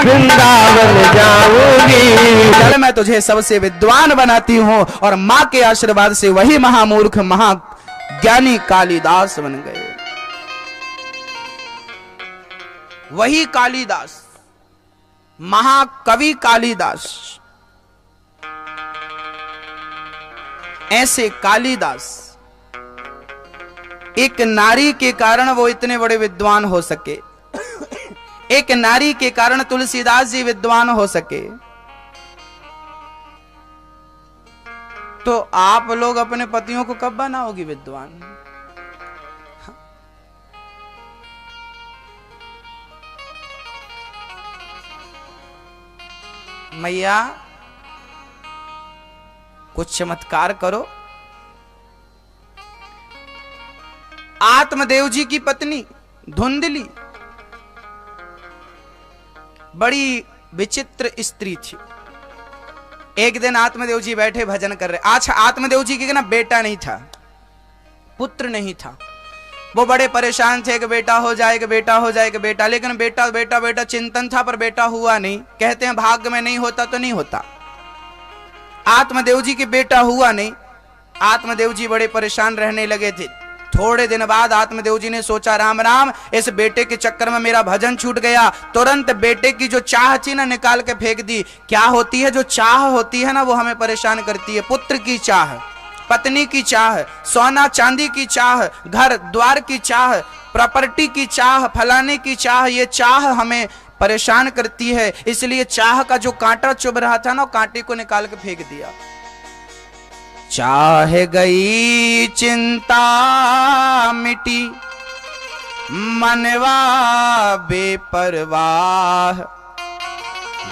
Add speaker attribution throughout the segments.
Speaker 1: वृंदावन जाऊंगी।
Speaker 2: चल मैं तुझे सबसे विद्वान बनाती हूं। और मां के आशीर्वाद से वही महामूर्ख महाज्ञानी कालिदास बन गए। वही कालिदास, महाकवि कालिदास। ऐसे कालिदास, एक नारी के कारण वो इतने बड़े विद्वान हो सके। एक नारी के कारण तुलसीदास जी विद्वान हो सके। तो आप लोग अपने पतियों को कब बनाओगी विद्वान? मैया कुछ चमत्कार करो। आत्मदेव जी की पत्नी धुंधली बड़ी विचित्र स्त्री थी। एक दिन आत्मदेव जी बैठे भजन कर रहे। अच्छा, आत्मदेव जी के ना बेटा नहीं था, पुत्र नहीं था। वो बड़े परेशान थे कि बेटा हो जाए, कि बेटा हो जाए, कि बेटा। लेकिन बेटा बेटा बेटा चिंतन था, पर बेटा हुआ नहीं। कहते हैं भाग्य में नहीं होता तो नहीं होता। आत्मदेव जी के बेटा हुआ नहीं। आत्मदेव जी बड़े परेशान रहने लगे थे। थोड़े दिन बाद आत्मदेव जी ने सोचा, राम राम, इस बेटे के चक्कर में मेरा भजन छूट गया। तुरंत बेटे की जो चाह थी ना, निकाल के फेंक दी। क्या होती है? जो चाह होती है ना, वो हमें परेशान करती है। पुत्र की चाह, पत्नी की चाह, सोना चांदी की चाह, घर द्वार की चाह, प्रॉपर्टी की चाह, फलाने की चाह, ये चाह हमें परेशान करती है। इसलिए चाह का जो कांटा चुभ रहा था ना, कांटे को निकाल के फेंक दिया। चाह गई चिंता मिटी, मनवा बेपरवाह,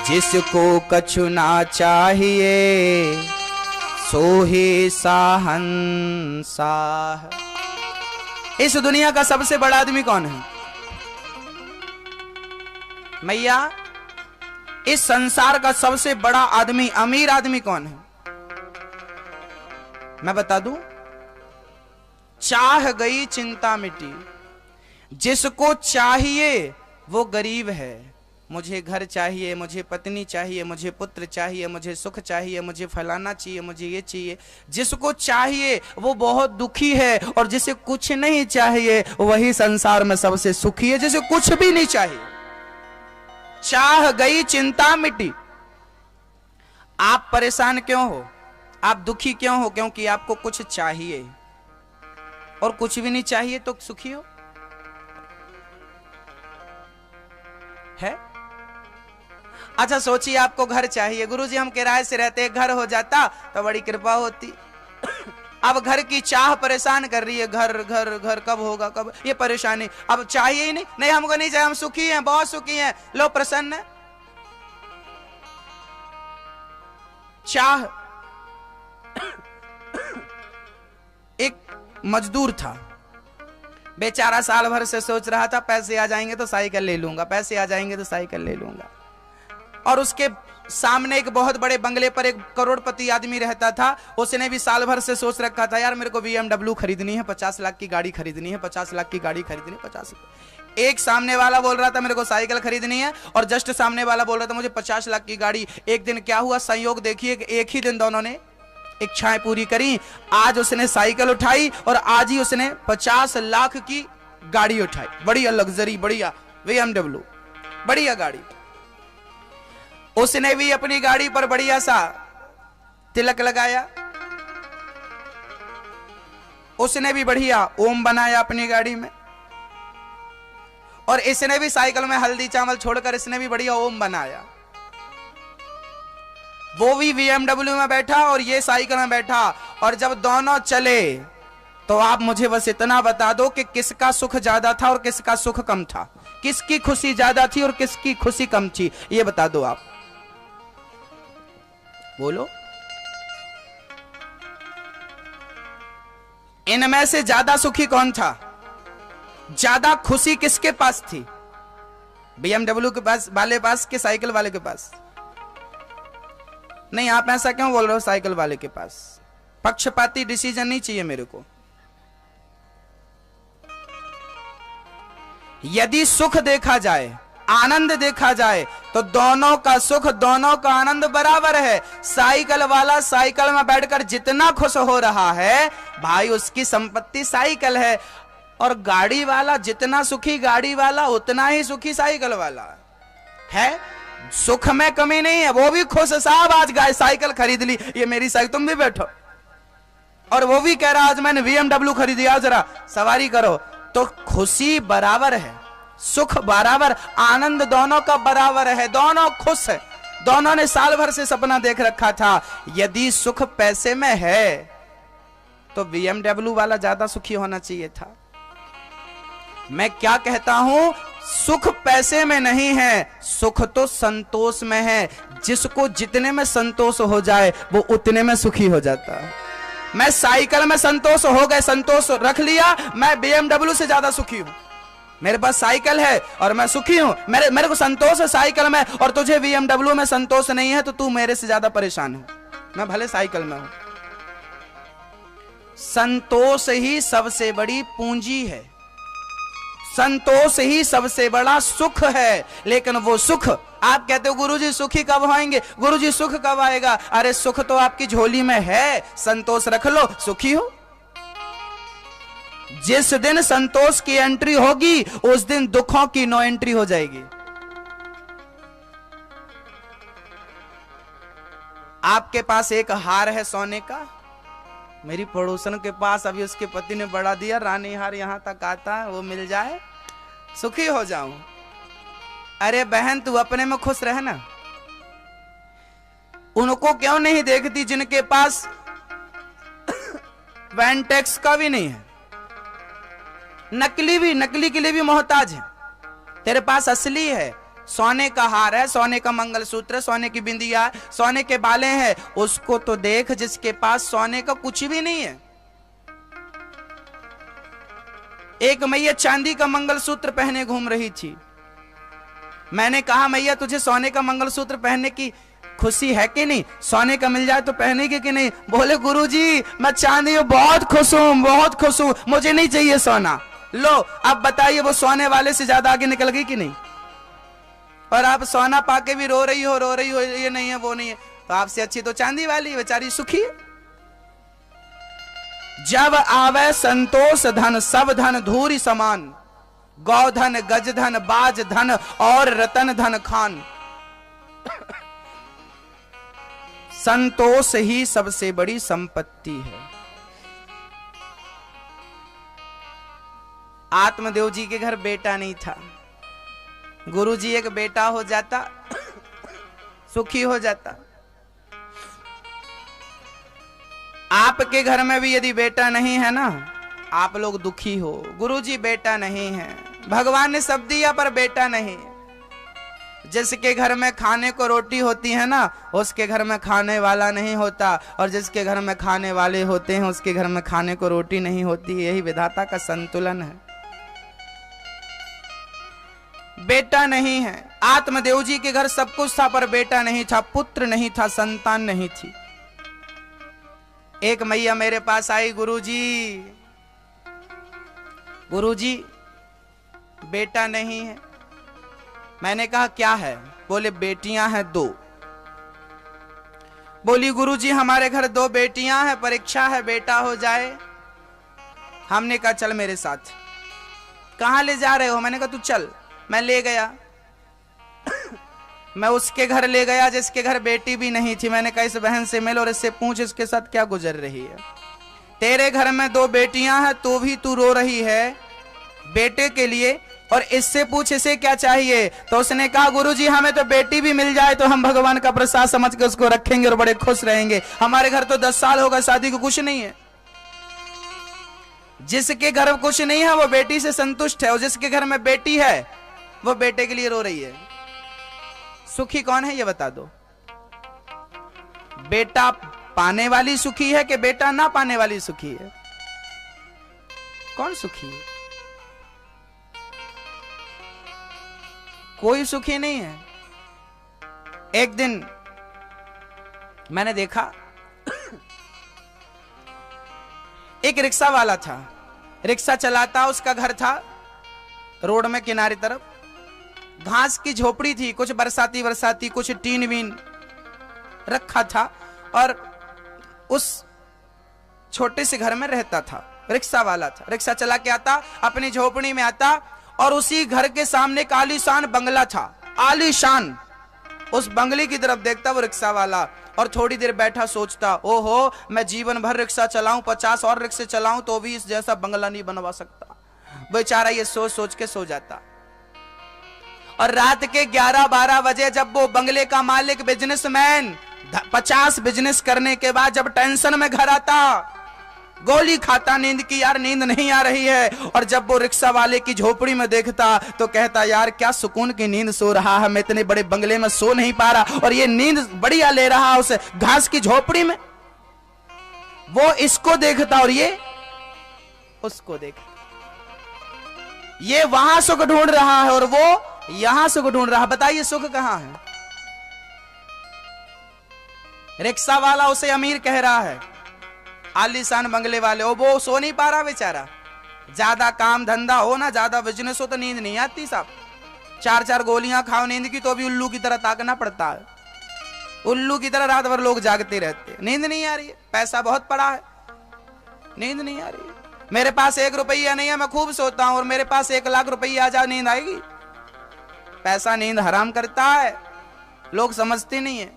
Speaker 2: जिसको कछु ना चाहिए सोहे साहंसाह। इस दुनिया का सबसे बड़ा आदमी कौन है? मैया, इस संसार का सबसे बड़ा आदमी, अमीर आदमी कौन है? मैं बता दूं, चाह गई चिंता मिटी। जिसको चाहिए वो गरीब है। मुझे घर चाहिए, मुझे पत्नी चाहिए, मुझे पुत्र चाहिए, मुझे सुख चाहिए, मुझे फलाना चाहिए, मुझे ये चाहिए। जिसको चाहिए वो बहुत दुखी है, और जिसे कुछ नहीं चाहिए वही संसार में सबसे सुखी है, जिसे कुछ भी नहीं चाहिए। चाह गई चिंता मिटी। आप परेशान क्यों हो? आप दुखी क्यों हो? क्योंकि आपको कुछ चाहिए, और कुछ भी नहीं चाहिए तो सुखी हो है? अच्छा सोचिए, आपको घर चाहिए। गुरुजी हम किराए से रहते, घर हो जाता तो बड़ी कृपा होती। अब घर की चाह परेशान कर रही है। घर घर घर कब होगा, कब? ये परेशानी। अब चाहिए ही नहीं। नहीं, हमको नहीं चाहिए, हम सुखी हैं, बहुत सुखी हैं। लो प्रसन्न है। चाह। एक मजदूर था, बेचारा साल भर से सोच रहा था पैसे आ जाएंगे तो साइकिल ले लूंगा, पैसे आ जाएंगे तो साइकिल ले लूंगा। और उसके सामने एक बहुत बड़े बंगले पर एक करोड़पति आदमी रहता था। उसने भी साल भर से सोच रखा था, यार मेरे को BMW खरीदनी है, 50 लाख की गाड़ी खरीदनी है, 50 लाख की गाड़ी खरीदनी है, 50 लाख। एक सामने वाला बोल रहा था मेरे को साइकिल खरीदनी है, और जस्ट सामने वाला बोल रहा था मुझे 50 लाख की गाड़ी। एक दिन क्या हुआ, संयोग देखिए, एक ही दिन दोनों ने इच्छाएं पूरी करी। आज उसने साइकिल उठाई, और आज ही उसने 50 लाख की गाड़ी उठाई। बढ़िया लग्जरी, बढ़िया BMW, बढ़िया गाड़ी। उसने भी अपनी गाड़ी पर बढ़िया सा तिलक लगाया। उसने भी बढ़िया ओम बनाया अपनी गाड़ी में। और इसने भी साइकिल में हल्दी चावल छोड़कर इसने भी बढ़िया ओम बनाया। वो भी BMW में बैठा और ये साइकिल में बैठा। और जब दोनों चले तो आप मुझे बस इतना बता दो कि किसका सुख ज्यादा था और किसका सुख कम था, किसकी खुशी ज्यादा थी और किसकी खुशी कम थी, ये बता दो आप। बोलो, इनमें से ज्यादा सुखी कौन था? ज्यादा खुशी किसके पास थी? BMW के पास वाले पास कि साइकिल वाले के पास? नहीं, आप ऐसा क्यों बोल रहे हो? साइकिल वाले के पास। पक्षपाती डिसीजन नहीं चाहिए मेरे को। यदि सुख देखा जाए, आनंद देखा जाए, तो दोनों का सुख, दोनों का आनंद बराबर है। साइकिल वाला साइकिल में बैठकर जितना खुश हो रहा है भाई, उसकी संपत्ति साइकिल है। और गाड़ी वाला जितना सुखी गाड़ी वाला, उतना ही सुखी साइकिल वाला है। सुख में कमी नहीं है, वो भी खुश, साहब आज गाय साइकिल खरीद ली, ये मेरी साइकिल, तुम भी बैठो। और वो भी कह रहा आज मैंने BMW खरीदी, आओ जरा सवारी करो। तो खुशी बराबर है, सुख बराबर, आनंद दोनों का बराबर है, दोनों खुश है। दोनों ने साल भर से सपना देख रखा था। यदि सुख पैसे में है तो BMW वाला ज्यादा सुखी होना चाहिए था। मैं क्या कहता हूं, सुख पैसे में नहीं है, सुख तो संतोष में है। जिसको जितने में संतोष हो जाए वो उतने में सुखी हो जाता है। मैं साइकिल में संतोष हो गए, संतोष रख लिया, मैं BMW से ज्यादा सुखी हूं। मेरे पास साइकिल है और मैं सुखी हूं, मेरे को संतोष है साइकिल में, और तुझे BMW में संतोष नहीं है तो तू मेरे से ज्यादा परेशान है। मैं भले साइकिल में हूं। संतोष ही सबसे बड़ी पूंजी है, संतोष ही सबसे बड़ा सुख है। लेकिन वो सुख, आप कहते हो गुरुजी सुखी कब होंगे, गुरुजी सुख कब आएगा? अरे सुख तो आपकी झोली में है, संतोष रख लो, सुखी हो। जिस दिन संतोष की एंट्री होगी उस दिन दुखों की नो एंट्री हो जाएगी। आपके पास एक हार है सोने का, मेरी पड़ोसन के पास अभी उसके पति ने बढ़ा दिया, रानी हार यहां तक आता है, वो मिल जाए सुखी हो जाऊं। अरे बहन तू अपने में खुश रह ना, उनको क्यों नहीं देखती जिनके पास वैन टैक्स का भी नहीं है, नकली के लिए भी मोहताज है। तेरे पास असली है, सोने का हार है, सोने का मंगलसूत्र, सोने की बिंदिया, सोने के बाले हैं, उसको तो देख जिसके पास सोने का कुछ भी नहीं है। एक मैया चांदी का मंगलसूत्र पहने घूम रही थी। मैंने कहा मैया तुझे सोने का मंगलसूत्र पहनने की खुशी है कि नहीं, सोने का मिल जाए तो पहनेगी कि नहीं? बोले गुरुजी मैं चांदी हूं, बहुत खुश हूं, मुझे नहीं चाहिए सोना। लो अब बताइए वो सोने वाले से ज्यादा आगे निकल गई कि नहीं? और आप सोना पाके भी रो रही हो, ये नहीं है वो नहीं है, तो आपसे अच्छी तो चांदी वाली, बेचारी सुखी है। जब आवे संतोष धन, सब धन धूरी समान, गौधन गजधन बाज धन और रतन धन खान। संतोष ही सबसे बड़ी संपत्ति है। आत्मदेव जी के घर बेटा नहीं था, गुरुजी एक बेटा हो जाता सुखी हो जाता। आपके घर में भी यदि बेटा नहीं है ना, आप लोग दुखी हो, गुरुजी बेटा नहीं है, भगवान ने सब दिया पर बेटा नहीं। जिसके घर में खाने को रोटी होती है ना, उसके घर में खाने वाला नहीं होता, और जिसके घर में खाने वाले होते हैं उसके घर में खाने को रोटी नहीं होती। यही विधाता का संतुलन है। बेटा नहीं है। आत्मदेव जी के घर सब कुछ था पर बेटा नहीं था, पुत्र नहीं था, संतान नहीं थी। एक मैया मेरे पास आई, गुरुजी बेटा नहीं है। मैंने कहा क्या है? बोले बेटियां हैं 2। बोली गुरुजी हमारे घर 2 बेटियां हैं, परीक्षा है बेटा हो जाए। हमने कहा चल मेरे साथ। कहां ले जा रहे हो? मैंने कहा तू चल। मैं ले गया मैं उसके घर ले गया जिसके घर बेटी भी नहीं थी। मैंने कहा इस बहन से मिल और इससे पूछ इसके साथ क्या गुजर रही है। तेरे घर में 2 बेटियां हैं तो भी तू रो रही है बेटे के लिए, और इससे पूछ इसे क्या चाहिए? तो उसने कहा गुरुजी हमें तो बेटी भी मिल जाए तो हम भगवान का प्रसाद समझ के उसको रखेंगे और बड़े खुश रहेंगे। हमारे घर तो 10 साल हो गए शादी को, कुछ नहीं है। जिसके घर कुछ नहीं है वो बेटी से संतुष्ट है, और जिसके घर में बेटी है वो बेटे के लिए रो रही है। सुखी कौन है ये बता दो? बेटा पाने वाली सुखी है कि बेटा ना पाने वाली सुखी है? कौन सुखी है? कोई सुखी नहीं है। एक दिन मैंने देखा एक रिक्शा वाला था, रिक्शा चलाता, उसका घर था रोड में किनारे तरफ। घास की झोपड़ी थी, कुछ बरसाती बरसाती, कुछ टीन वीन रखा था, और उस छोटे से घर में रहता था। रिक्शा वाला था, रिक्शा चला के आता, अपनी झोपड़ी में आता, और उसी घर के सामने एक आलीशान बंगला था, आलीशान। उस बंगले की तरफ देखता वो रिक्शा वाला, और थोड़ी देर बैठा सोचता, ओहो मैं जीवन भर रिक्शा चलाऊं, 50 और रिक्शे चलाऊं तो भी इस जैसा बंगला नहीं बनवा सकता। बेचारा ये सोच सोच के सो जाता। और रात के 11-12 बजे जब वो बंगले का मालिक बिजनेसमैन 50 बिजनेस करने के बाद जब टेंशन में घर आता, गोली खाता नींद की, यार नींद नहीं आ रही है, और जब वो रिक्शा वाले की झोपड़ी में देखता तो कहता यार क्या सुकून की नींद सो रहा है, मैं इतने बड़े बंगले में सो नहीं पा रहा, और ये नींद बढ़िया ले रहा उस घास की झोपड़ी में। वो इसको देखता और ये उसको देखता, ये वहां सुख ढूंढ रहा है और वो यहां सुख ढूंढ रहा है। बताइए सुख कहां है? रिक्शा वाला उसे अमीर कह रहा है, आलीशान बंगले वाले वो सो नहीं पा रहा बेचारा। ज्यादा काम धंधा हो ना, ज्यादा बिजनेस हो तो नींद नहीं आती साहब। 4-4 गोलियां खाओ नींद की तो भी उल्लू की तरह ताकना पड़ता है, उल्लू की तरह रात भर लोग जागते रहते, नींद नहीं आ रही है, पैसा बहुत पड़ा है, नींद नहीं आ रही है। मेरे पास 1 रुपया नहीं है, मैं खूब सोता हूं, और मेरे पास 1 लाख रुपया आ जाए, नींद आएगी? पैसा नींद हराम करता है, लोग समझते नहीं है।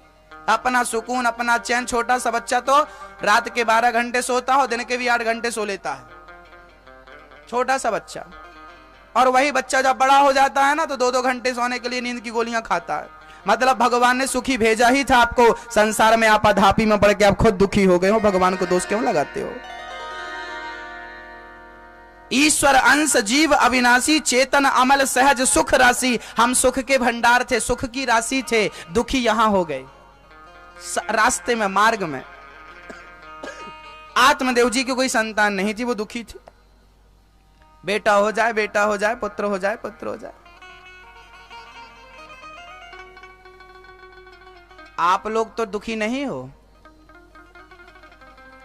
Speaker 2: अपना सुकून, अपना चैन, छोटा सा बच्चा तो रात के 12 घंटे सोता हो, दिन के भी 8 घंटे सो लेता है, छोटा सा बच्चा। और वही बच्चा जब बड़ा हो जाता है ना तो 2-2 घंटे सोने के लिए नींद की गोलियां खाता है। मतलब भगवान ने सुखी भेजा ही था आपको संसार में, आपाधापी में पड़ के आप खुद दुखी हो गए हो, भगवान को दोष क्यों लगाते हो? ईश्वर अंश जीव अविनाशी, चेतन अमल सहज सुख राशि। हम सुख के भंडार थे, सुख की राशि थे, दुखी यहां हो गए रास्ते में, मार्ग में। आत्मदेव जी की कोई संतान नहीं थी, वो दुखी थी। बेटा हो जाए, बेटा हो जाए, पुत्र हो जाए, पुत्र हो जाए। आप लोग तो दुखी नहीं हो।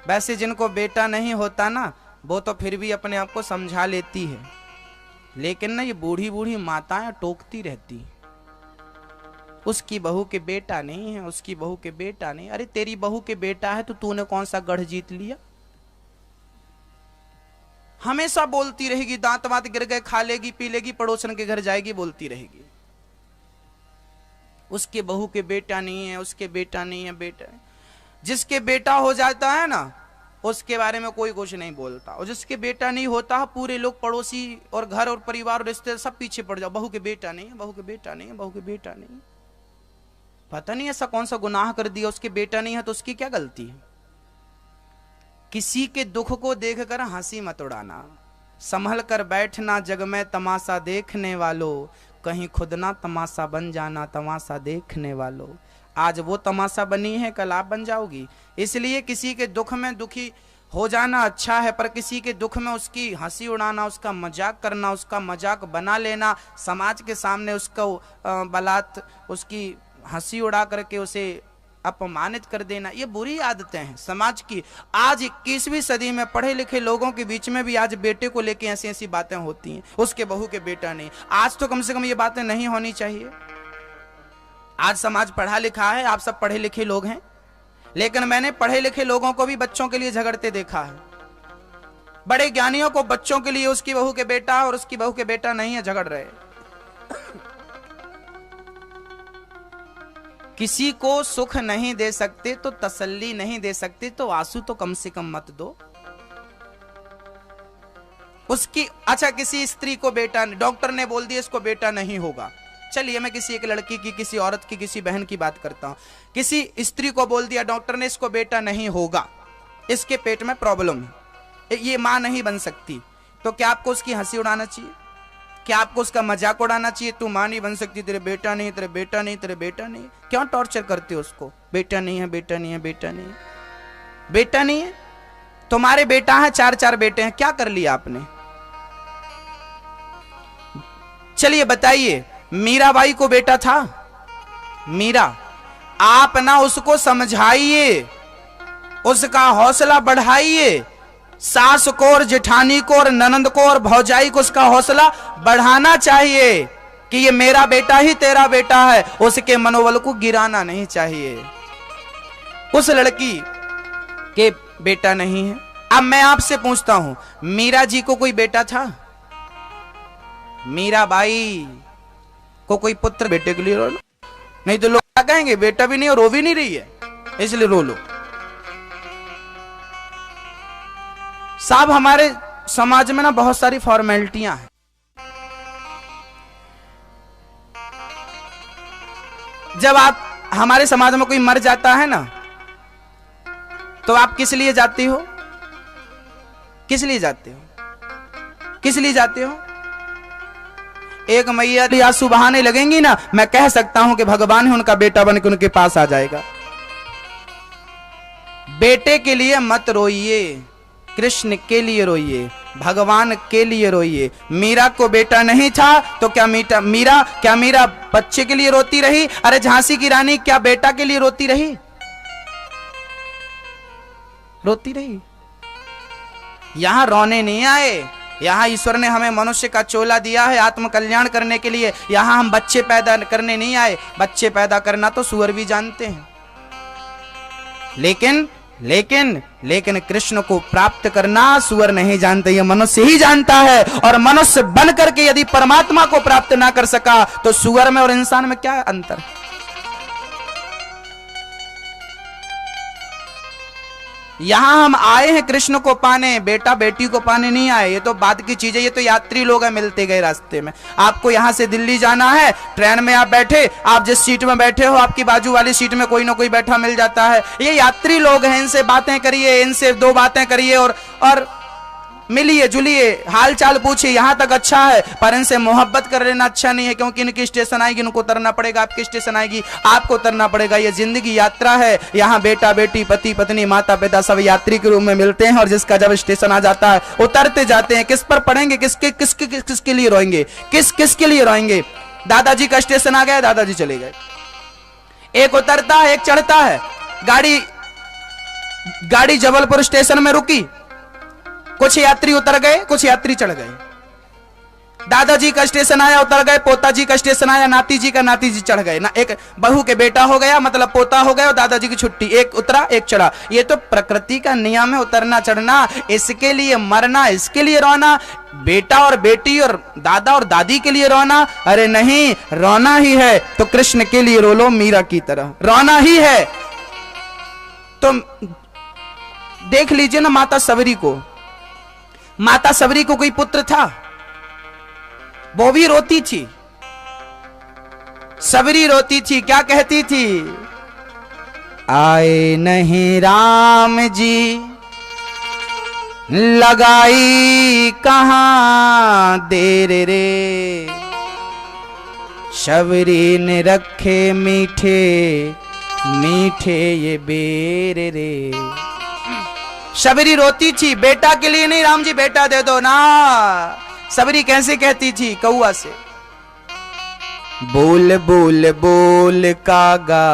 Speaker 2: वैसे जिनको बेटा नहीं होता ना, वो तो फिर भी अपने आप को समझा लेती है, लेकिन ना ये बूढ़ी बूढ़ी माताएं टोकती रहती, उसकी बहू के बेटा नहीं है, उसकी बहू के बेटा नहीं। अरे तेरी बहू के बेटा है तो तूने कौन सा गढ़ जीत लिया? हमेशा बोलती रहेगी, दांत वांत गिर गए खा लेगी, पी लेगी, पड़ोसन के घर जाएगी, बोलती रहेगी उसके बहू के बेटा नहीं है, उसके बेटा नहीं है, बेटा है। जिसके बेटा हो जाता है ना उसके बारे में कोई कुछ नहीं बोलता, और जिसके बेटा नहीं होता पूरे लोग, पड़ोसी और घर और परिवार और रिश्ते सब पीछे पड़ जाओ, बहू के बेटा नहीं है, बहू के बेटा नहीं है, बहू के बेटा नहीं। पता नहीं ऐसा कौन सा गुनाह कर दिया, उसके बेटा नहीं है तो उसकी क्या गलती है? किसी के दुख को देखकर हंसी मत उड़ाना, संभल कर बैठना, जग में तमाशा देखने वालों, कहीं खुद ना तमाशा बन जाना, तमाशा देखने वालों। आज वो तमाशा बनी है, कल आप बन जाओगी। इसलिए किसी के दुख में दुखी हो जाना अच्छा है, पर किसी के दुख में उसकी हंसी उड़ाना, उसका मजाक करना, उसका मजाक बना लेना, समाज के सामने उसको बलात् उसकी हंसी उड़ा करके उसे अपमानित कर देना, ये बुरी आदतें हैं समाज की। आज 21वीं सदी में पढ़े लिखे लोगों के बीच में भी आज बेटे को लेके ऐसी ऐसी बातें होती हैं, उसके बहू के बेटा नहीं। आज तो कम से कम ये बातें नहीं होनी चाहिए। आज समाज पढ़ा लिखा है, आप सब पढ़े लिखे लोग हैं, लेकिन मैंने पढ़े लिखे लोगों को भी बच्चों के लिए झगड़ते देखा है। बड़े ज्ञानियों को बच्चों के लिए उसकी बहू के बेटा और उसकी बहू के बेटा नहीं है, झगड़ रहे। किसी को सुख नहीं दे सकते तो तसल्ली नहीं दे सकते तो आंसू तो कम से कम मत दो उसकी। अच्छा, किसी स्त्री को बेटा, डॉक्टर ने बोल दिया इसको बेटा नहीं होगा। चलिए मैं किसी एक लड़की की, किसी औरत की, किसी बहन की बात करता हूं। किसी स्त्री को बोल दिया डॉक्टर ने इसको बेटा नहीं होगा, इसके पेट में प्रॉब्लम है, ये मां नहीं बन सकती, तो क्या आपको उसकी हंसी उड़ाना चाहिए? क्या आपको उसका मजाक उड़ाना चाहिए? तू मां नहीं बन सकती, तेरे बेटा नहीं, तेरे बेटा नहीं, तेरे बेटा नहीं। क्यों टॉर्चर करते हो उसको? बेटा नहीं है, बेटा नहीं है, बेटा नहीं है, बेटा नहीं है। तुम्हारे बेटा है, 4-4 बेटे हैं, क्या कर लिया आपने? चलिए बताइए, मीराबाई को बेटा था? मीरा, आप ना उसको समझाइए, उसका हौसला बढ़ाइए। सास को और जेठानी को और ननंद को और भौजाई को उसका हौसला बढ़ाना चाहिए। कि ये मेरा बेटा ही तेरा बेटा है, उसके मनोबल को गिराना नहीं चाहिए। उस लड़की के बेटा नहीं है। अब मैं आपसे पूछता हूं, मीरा जी को कोई बेटा था? मीरा बाई को कोई पुत्र? बेटे के लिए रो लो, नहीं तो लोग क्या कहेंगे, बेटा भी नहीं और रो भी नहीं रही है इसलिए रो लो। साहब हमारे समाज में ना बहुत सारी फॉर्मेलिटियां हैं। जब आप हमारे समाज में कोई मर जाता है ना, तो आप किस लिए जाती हो? किस लिए जाते हो? किस लिए जाते हो? एक मैया यदि आंसू बहाने लगेंगी ना, मैं कह सकता हूं कि भगवान ही उनका बेटा बन के उनके पास आ जाएगा। बेटे के लिए मत रोइए, कृष्ण के लिए रोइए, भगवान के लिए रोइए। मीरा को बेटा नहीं था तो क्या मीरा बच्चे के लिए रोती रही? अरे झांसी की रानी क्या बेटा के लिए रोती रही? रोती रही। यहां रोने नहीं आए, यहां ईश्वर ने हमें मनुष्य का चोला दिया है आत्म कल्याण करने के लिए। यहां हम बच्चे पैदा करने नहीं आए। बच्चे पैदा करना तो सुअर भी जानते हैं, लेकिन कृष्ण को प्राप्त करना सुअर नहीं जानते, ये मनुष्य ही जानता है। और मनुष्य बन करके यदि परमात्मा को प्राप्त ना कर सका तो सुअर में और इंसान में क्या अंतर है? यहां हम आए हैं कृष्ण को पाने, बेटा बेटी को पाने नहीं आए। ये तो बाद की चीज है, ये तो यात्री लोग हैं, मिलते गए रास्ते में। आपको यहां से दिल्ली जाना है, ट्रेन में आप बैठे, आप जिस सीट में बैठे हो आपकी बाजू वाली सीट में कोई ना कोई बैठा मिल जाता है। ये यात्री लोग हैं, इनसे बातें करिए, इनसे दो बातें करिए और मिलिए जुलिए, हाल चाल पूछिए, यहां तक अच्छा है। पर इनसे मोहब्बत कर लेना अच्छा नहीं है, क्योंकि इनकी स्टेशन आएगी, इनको उतरना पड़ेगा, आपकी स्टेशन आएगी, आपको उतरना पड़ेगा। ये जिंदगी यात्रा है। यहाँ बेटा बेटी, पति पत्नी, माता पिता सब यात्री के रूप में मिलते हैं, और जिसका जब स्टेशन आ जाता है उतरते जाते हैं। किस पर पढ़ेंगे, किसके लिए रोएंगे, किसके लिए रोएंगे? दादाजी का स्टेशन आ गया, दादाजी चले गए। एक उतरता है, एक चढ़ता है। गाड़ी जबलपुर स्टेशन में रुकी, कुछ यात्री उतर गए, कुछ यात्री चढ़ गए। दादाजी का स्टेशन आया, उतर गए। पोताजी का स्टेशन आया, नातीजी चढ़ गए ना। एक बहू के बेटा हो गया, मतलब पोता हो गया, और दादाजी की छुट्टी, एक उतरा एक चढ़ा। ये तो प्रकृति का नियम है, उतरना चढ़ना। इसके लिए मरना, इसके लिए रोना, बेटा और बेटी और दादा और दादी के लिए रोना? अरे नहीं, रोना ही है तो कृष्ण के लिए रो लो, मीरा की तरह रोना ही है। तो देख लीजिए ना माता सबरी को। माता सबरी को कोई पुत्र था? वो भी रोती थी। सबरी रोती थी, क्या कहती थी? आए नहीं राम जी, लगाई कहां देर रे, सबरी ने रखे मीठे मीठे ये बेर रे। सबरी रोती थी, बेटा के लिए नहीं, राम जी बेटा दे दो ना। सबरी कैसे कहती थी? कौआ से। बोल बोल बोल कागा,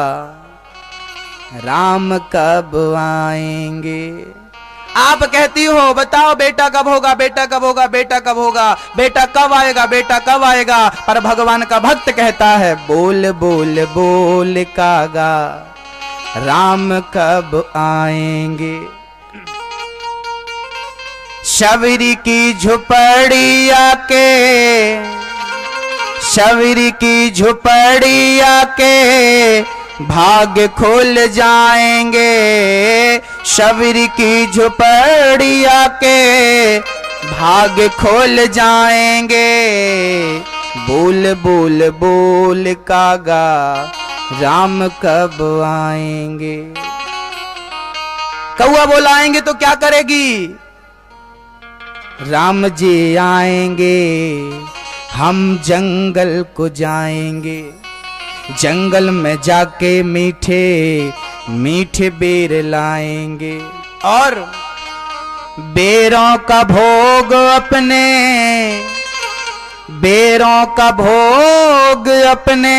Speaker 2: राम कब आएंगे? आप कहती हो बताओ बेटा कब होगा, बेटा कब होगा, बेटा कब होगा, बेटा कब आएगा, बेटा कब आएगा। पर भगवान का भक्त कहता है बोल बोल बोल कागा, राम कब आएंगे। सबरी की झुपड़िया के, सबरी की झुपड़िया के भाग खुल जाएंगे। सबरी की झुपड़िया के भाग खुल जाएंगे। बोल बोल बोल कागा, राम कब आएंगे। कौआ बोला आएंगे तो क्या करेगी? राम जी आएंगे, हम जंगल को जाएंगे, जंगल में जाके मीठे मीठे बेर लाएंगे, और बेरों का भोग अपने, बेरों का भोग अपने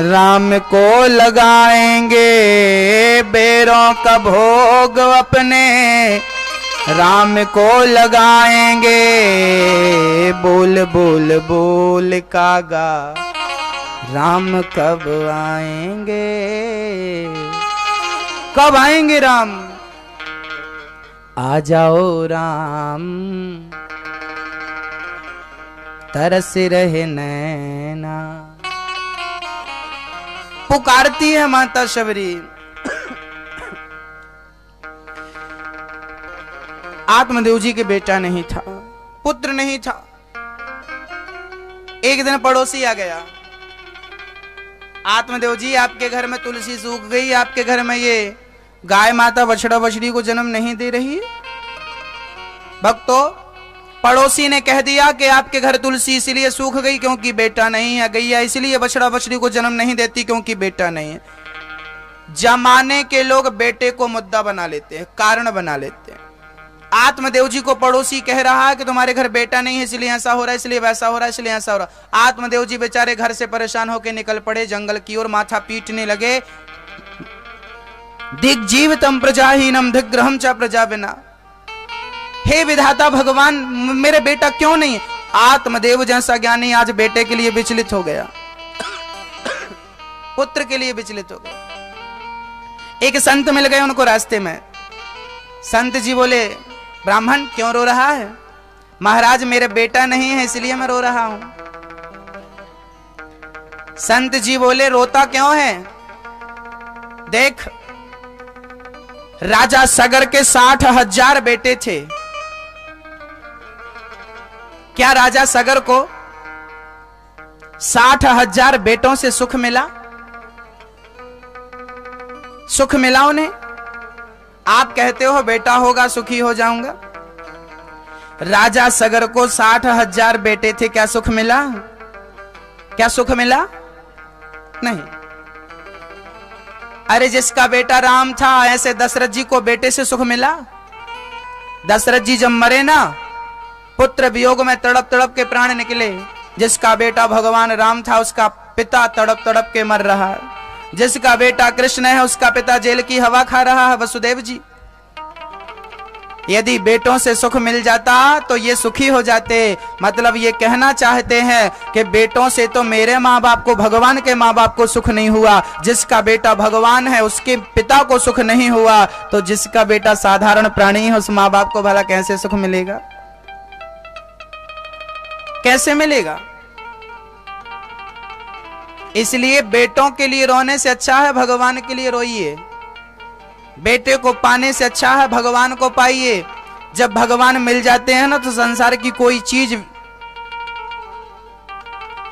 Speaker 2: राम को लगाएंगे। बेरों का भोग अपने राम को लगाएंगे बोल बोल बोल कागा, राम कब आएंगे, कब आएंगे राम, आ जाओ राम, तरस रहे नैना। पुकारती है माता शबरी। आत्मदेव जी के बेटा नहीं था, पुत्र नहीं था। एक दिन पड़ोसी आ गया, आत्मदेव जी आपके घर में तुलसी सूख गई, आपके घर में ये गाय माता बछड़ा बछड़ी को जन्म नहीं दे रही। भक्तों, पड़ोसी ने कह दिया कि आपके घर तुलसी इसलिए सूख गई क्योंकि बेटा नहीं है, गैया इसलिए बछड़ा बछड़ी को जन्म नहीं देती क्योंकि बेटा नहीं है। जमाने के लोग बेटे को मुद्दा बना लेते हैं, कारण बना लेते हैं। आत्मदेव जी को पड़ोसी कह रहा है कि तुम्हारे घर बेटा नहीं है इसलिए ऐसा हो रहा है, इसलिए वैसा हो रहा है, इसलिए ऐसा हो रहा है। आत्मदेव जी बेचारे घर से परेशान होकर निकल पड़े जंगल की ओर, माथा पीटने लगे। दिग्जीवितम प्रजाहीनम दिग्ग्रहम च प्रजा बिना। हे विधाता भगवान, मेरे बेटा क्यों नहीं? आत्मदेव जैसा ज्ञानी आज बेटे के लिए विचलित हो गया, पुत्र के लिए विचलित हो गया। एक संत मिल गए उनको रास्ते में। संत जी बोले, ब्राह्मण क्यों रो रहा है? महाराज मेरे बेटा नहीं है इसलिए मैं रो रहा हूं। संत जी बोले, रोता क्यों है? देख, राजा सगर के 60,000 बेटे थे। क्या राजा सगर को 60,000 बेटों से सुख मिला? सुख मिला उन्हें? आप कहते हो बेटा होगा सुखी हो जाऊंगा। राजा सगर को 60,000 बेटे थे, क्या सुख मिला? क्या सुख मिला? नहीं। अरे जिसका बेटा राम था, ऐसे दशरथ जी को बेटे से सुख मिला? दशरथ जी जब मरे ना, पुत्र वियोग में तड़प तड़प के प्राण निकले। जिसका बेटा भगवान राम था, उसका पिता तड़प तड़प के मर रहा है। जिसका बेटा कृष्ण है, उसका पिता जेल की हवा खा रहा है, वसुदेव जी। यदि बेटों से सुख मिल जाता तो ये सुखी हो जाते। मतलब ये कहना चाहते हैं कि बेटों से तो मेरे माँ बाप को, भगवान के माँ बाप को सुख नहीं हुआ। जिसका बेटा भगवान है उसके पिता को सुख नहीं हुआ, तो जिसका बेटा साधारण प्राणी है उस माँ बाप को भला कैसे सुख मिलेगा? कैसे मिलेगा? इसलिए बेटों के लिए रोने से अच्छा है भगवान के लिए रोइए। बेटे को पाने से अच्छा है भगवान को पाइए। जब भगवान मिल जाते हैं ना, तो संसार की कोई चीज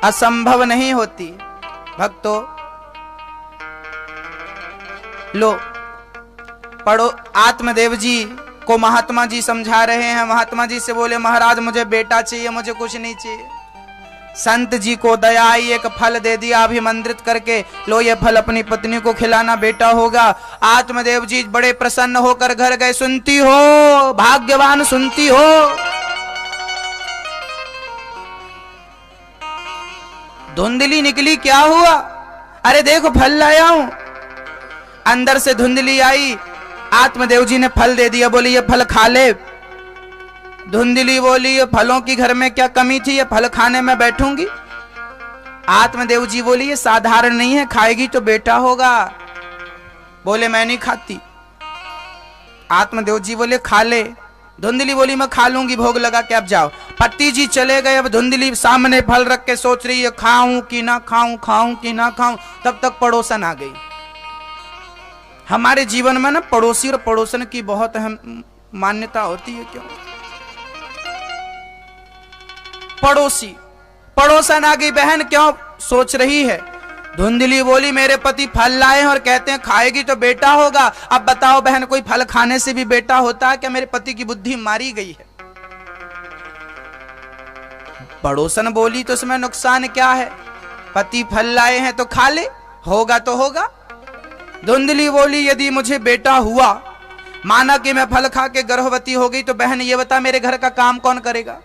Speaker 2: असंभव नहीं होती। भक्तों, लो पढ़ो। आत्मदेव जी को महात्मा जी समझा रहे हैं। महात्मा जी से बोले, महाराज मुझे बेटा चाहिए, मुझे कुछ नहीं चाहिए। संत जी को दया आई, एक फल दे दिया अभिमंत्रित करके, लो ये फल अपनी पत्नी को खिलाना, बेटा होगा। आत्मदेव जी बड़े प्रसन्न होकर घर गए। सुनती हो भाग्यवान, सुनती हो? धुंधली निकली, क्या हुआ? अरे देखो फल लाया हूं। अंदर से धुंधली आई, आत्मदेव जी ने फल दे दिया, बोले ये फल खा ले। धुंधली बोली, ये फलों की घर में क्या कमी थी, ये फल खाने में बैठूंगी? आत्मदेव जी बोली, ये साधारण नहीं है, खाएगी तो बेटा होगा। बोले मैं नहीं खाती। आत्मदेव जी बोले खा ले। धुंधली बोली मैं खा लूंगी, भोग लगा के अब जाओ। पति जी चले गए। अब धुंधली सामने फल रख के सोच रही है खाऊं कि ना खाऊं, खाऊं कि ना खाऊं। तब तक पड़ोसन आ गई। हमारे जीवन में ना पड़ोसी और पड़ोसन की बहुत अहम मान्यता होती है। क्यों? पड़ोसी, पड़ोसन आ गई। बहन क्यों सोच रही है? धुंधली बोली मेरे पति फल लाए हैं और कहते हैं खाएगी तो बेटा होगा। अब बताओ बहन, कोई फल खाने से भी बेटा होता है क्या? मेरे पति की बुद्धि मारी गई है। पड़ोसन बोली तो इसमें नुकसान क्या है? पति फल लाए हैं तो खा ले, होगा तो होगा। धुंधली बोली यदि मुझे बेटा हुआ, माना कि मैं फल खा के गर्भवती हो गई, तो बहन ये बता मेरे घर का काम कौन करेगा?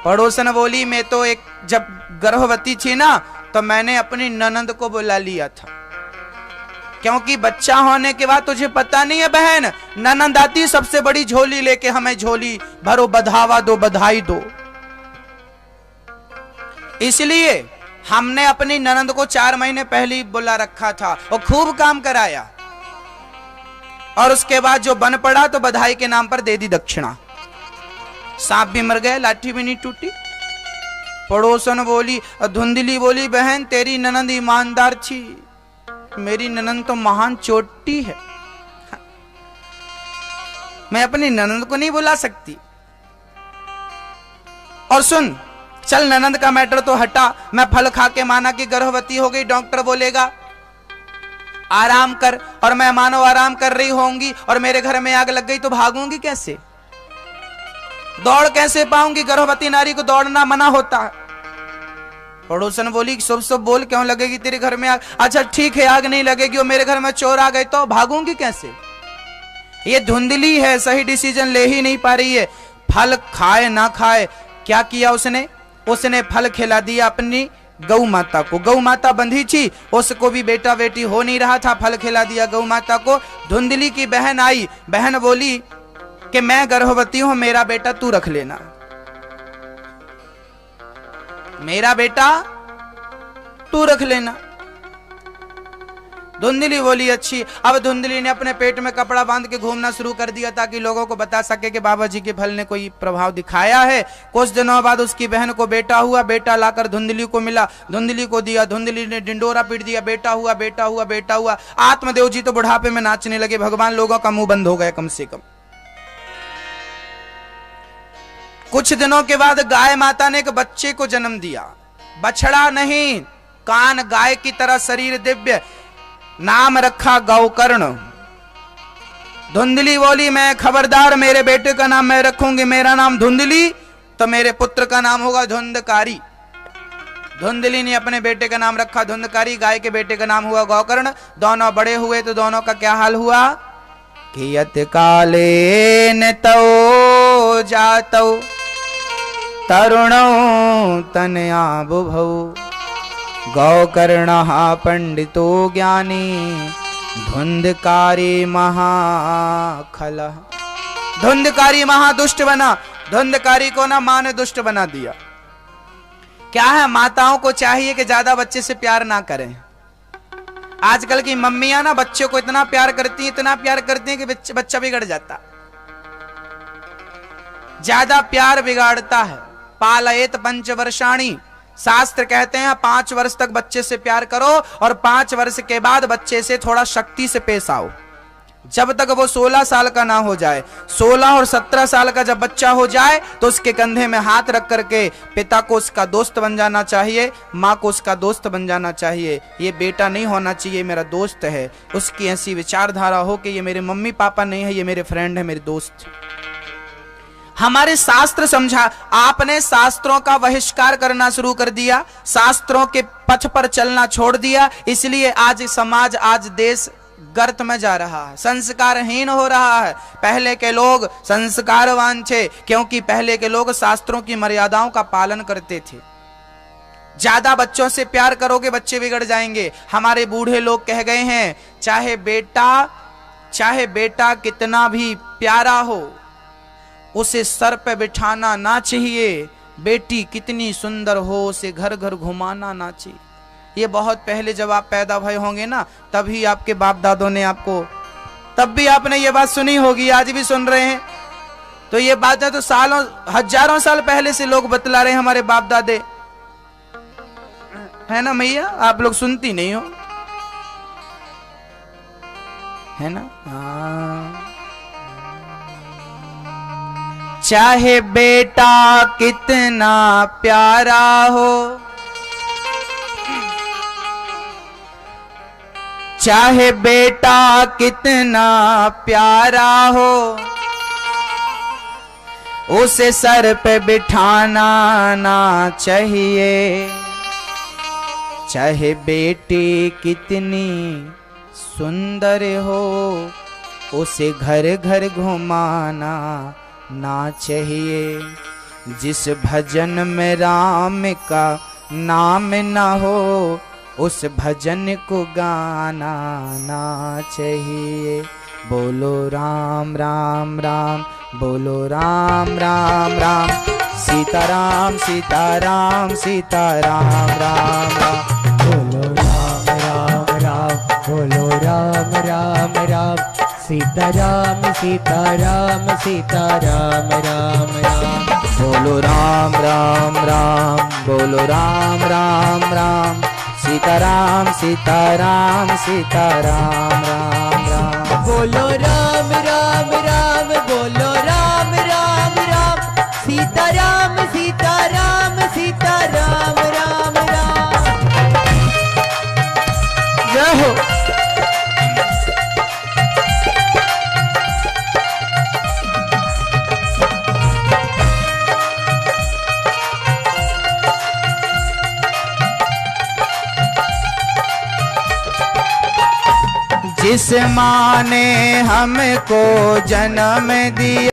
Speaker 2: पड़ोसन बोली मैं तो एक जब गर्भवती थी ना, तो मैंने अपनी ननंद को बुला लिया था। क्योंकि बच्चा होने के बाद तुझे पता नहीं है बहन, ननंद आती सबसे बड़ी झोली लेके, हमें झोली भरो, बधावा दो, बधाई दो। इसलिए हमने अपनी ननंद को 4 महीने पहले ही बुला रखा था और खूब काम कराया, और उसके बाद जो बन पड़ा तो बधाई के नाम पर दे दी दक्षिणा। सांप भी मर गए, लाठी भी नहीं टूटी। पड़ोसन बोली, धुंधली बोली, बहन तेरी ननंद ईमानदार थी, मेरी ननंद तो महान चोटी है। मैं अपनी ननंद को नहीं बुला सकती। और सुन, चल ननंद का मैटर तो हटा, मैं फल खा के माना कि गर्भवती हो गई, डॉक्टर बोलेगा आराम कर, और मैं मानो आराम कर रही होंगी और मेरे घर में आग लग गई तो भागूंगी कैसे, दौड़ कैसे पाऊंगी? गर्भवती नारी को दौड़ना मना होता है। पड़ोसन बोली, शुभ शुभ बोल, क्यों लगेगी तेरे घर में आग? अच्छा ठीक है, आग नहीं लगेगी और मेरे घर में चोर आ गए तो भागूंगी कैसे? ये धुंधली है, सही डिसीजन ले ही नहीं पा रही है। फल खाए ना खाए, क्या किया उसने फल खिला दिया अपनी गौ माता को। गौ माता बंधी थी, उसको भी बेटा बेटी हो नहीं रहा था, फल खिला दिया गौ माता को। धुंधली की बहन आई, बहन बोली कि मैं गर्भवती हूं, मेरा बेटा तू रख लेना, मेरा बेटा तू रख लेना। धुंधली बोली अच्छी। अब धुंधली ने अपने पेट में कपड़ा बांध के घूमना शुरू कर दिया ताकि लोगों को बता सके कि बाबा जी के फल ने कोई प्रभाव दिखाया है। कुछ दिनों बाद उसकी बहन को बेटा हुआ, बेटा लाकर धुंधली को मिला, धुंधली को दिया, धुंधली ने डिंडोरा पीट दिया, बेटा हुआ, बेटा हुआ, बेटा हुआ। आत्मदेव जी तो बुढ़ापे में नाचने लगे, भगवान लोगों का मुंह बंद हो गया कम से कम। कुछ दिनों के बाद गाय माता ने एक बच्चे को जन्म दिया, बछड़ा नहीं, कान गाय की तरह, शरीर दिव्य, नाम रखा गौकर्ण। धुंधली बोली, मैं खबरदार, मेरे बेटे का नाम मैं रखूंगी, मेरा नाम धुंधली तो मेरे पुत्र का नाम होगा धुंधकारी। धुंधली ने अपने बेटे का नाम रखा धुंधकारी, गाय के बेटे का नाम हुआ गौकर्ण। दोनों बड़े हुए तो दोनों का क्या हाल हुआ कि यत काले न तो जातो तरुणो तनया बुभौ, गौकर्णः पंडितो ज्ञानी धुंधकारी महाखलः। धुंधकारी महादुष्ट बना, धुंधकारी को ना मां ने दुष्ट बना दिया। क्या है, माताओं को चाहिए कि ज्यादा बच्चे से प्यार ना करें। आजकल की मम्मियां ना बच्चे को इतना प्यार करती हैं, इतना प्यार करती हैं कि बच्चा बिगड़ जाता। ज्यादा प्यार बिगाड़ता है। पालयेत पंचवर्षाणि, शास्त्र कहते हैं 5 वर्ष तक बच्चे से प्यार करो और 5 वर्ष के बाद बच्चे से थोड़ा शक्ति से पेश आओ, जब तक वो 16 साल का ना हो जाए। 16 और 17 साल का जब बच्चा हो जाए तो उसके कंधे में हाथ रख करके पिता को उसका दोस्त बन जाना चाहिए, माँ को उसका दोस्त बन जाना चाहिए। ये बेटा नहीं होना चाहिए, मेरा दोस्त है। उसकी ऐसी विचारधारा हो कि ये मेरे मम्मी पापा नहीं है, ये मेरे फ्रेंड है, मेरे दोस्त। हमारे शास्त्र समझा, आपने शास्त्रों का बहिष्कार करना शुरू कर दिया, शास्त्रों के पथ पर चलना छोड़ दिया। इसलिए आज समाज, आज देश गर्त में जा रहा है, संस्कारहीन हो रहा है। पहले के लोग संस्कारवान थे क्योंकि पहले के लोग शास्त्रों की मर्यादाओं का पालन करते थे। ज्यादा बच्चों से प्यार करोगे बच्चे बिगड़ जाएंगे। हमारे बूढ़े लोग कह गए हैं, चाहे बेटा कितना भी प्यारा हो उसे सर पे बिठाना ना चाहिए, बेटी कितनी सुंदर हो उसे घर घर घुमाना ना चाहिए। ये बहुत पहले जब आप पैदा भय होंगे ना, तभी आपके बाप दादों ने आपको, तब भी आपने ये बात सुनी होगी, आज भी सुन रहे हैं। तो ये बातें तो सालों हजारों साल पहले से लोग बतला रहे हैं, हमारे बाप दादे, है ना मैया? आप लोग सुनती नहीं हो, है ना? हाँ। चाहे बेटा कितना प्यारा हो, चाहे बेटा कितना प्यारा हो, उसे सर पे बिठाना ना चाहिए। चाहे बेटी कितनी सुंदर हो, उसे घर घर घुमाना ना चाहिए। जिस भजन में राम का नाम ना हो, उस भजन को गाना ना चाहिए। बोलो राम राम राम, बोलो राम राम राम, सीताराम सीताराम सीताराम राम राम।
Speaker 1: बोलो राम राम राम, बोलो राम राम राम, सीताराम सीताराम सीताराम राम राम।
Speaker 2: बोलो राम राम राम, बोलो राम राम राम, सीताराम सीताराम सीताराम राम राम।
Speaker 1: बोलो राम राम राम, बोलो राम राम राम, सीताराम सीताराम सीताराम राम राम।
Speaker 2: जय हो। जिस माँ ने हमको जन्म दिया,